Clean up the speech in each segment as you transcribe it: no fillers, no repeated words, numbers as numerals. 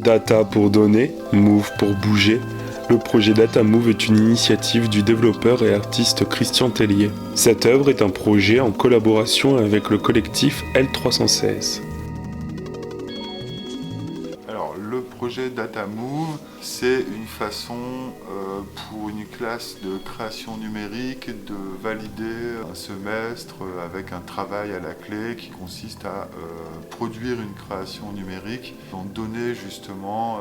Data pour donner, Move pour bouger, le projet Data Move est une initiative du développeur et artiste Christian Tellier. Cette œuvre est un projet en collaboration avec le collectif L316. Alors, le projet Data Move, c'est une façon pour une classe de création numérique de valider un semestre avec un travail à la clé qui consiste à produire une création numérique, en donner justement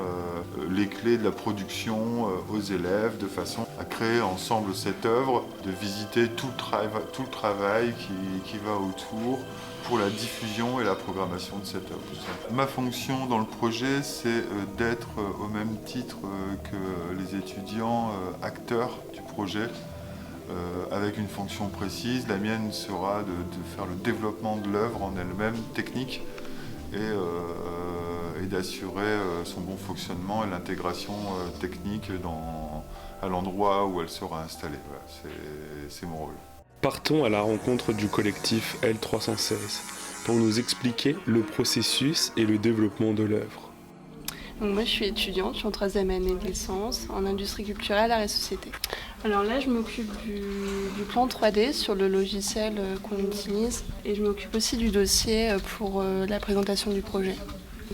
les clés de la production aux élèves de façon à créer ensemble cette œuvre, de visiter tout le travail qui va autour pour la diffusion et la programmation de cette œuvre. Ma fonction dans le projet, c'est d'être au même titre que les étudiants acteurs du projet, avec une fonction précise. La mienne sera de faire le développement de l'œuvre en elle-même, technique, et d'assurer son bon fonctionnement et l'intégration technique à l'endroit où elle sera installée. Voilà, c'est mon rôle. Partons à la rencontre du collectif L316 pour nous expliquer le processus et le développement de l'œuvre. Donc moi je suis étudiante, je suis en 3e année de licence en industrie culturelle, art et société. Alors là je m'occupe du plan 3D sur le logiciel qu'on utilise et je m'occupe aussi du dossier pour la présentation du projet.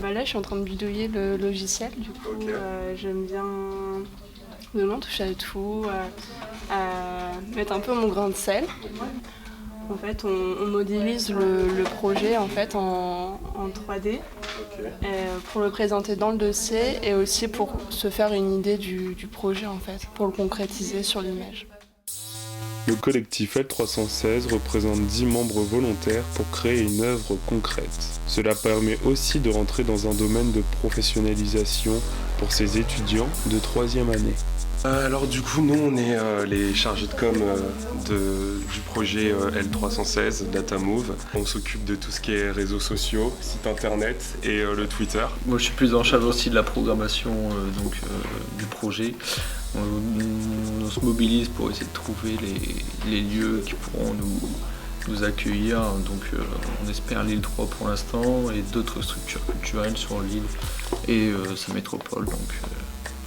Là je suis en train de bidouiller le logiciel, du coup j'aime bien vraiment toucher à tout, à mettre un peu mon grain de sel. En fait, on modélise le projet en 3D pour le présenter dans le dossier et aussi pour se faire une idée du projet en fait, pour le concrétiser sur l'image. Le collectif L316 représente 10 membres volontaires pour créer une œuvre concrète. Cela permet aussi de rentrer dans un domaine de professionnalisation pour ces étudiants de 3e année. Alors du coup, nous on est les chargés de com du projet L316 Data Move. On s'occupe de tout ce qui est réseaux sociaux, site internet et le Twitter. Moi je suis plus en charge aussi de la programmation du projet. On se mobilise pour essayer de trouver les lieux qui pourront nous accueillir. Donc on espère l'île 3 pour l'instant et d'autres structures culturelles sur l'île et sa métropole. Donc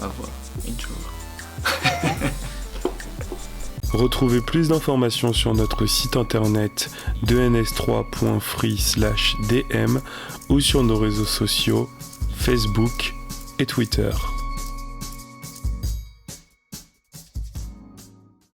à voir, Inch'Allah. Retrouvez plus d'informations sur notre site internet 2ns3.free/dm ou sur nos réseaux sociaux Facebook et Twitter.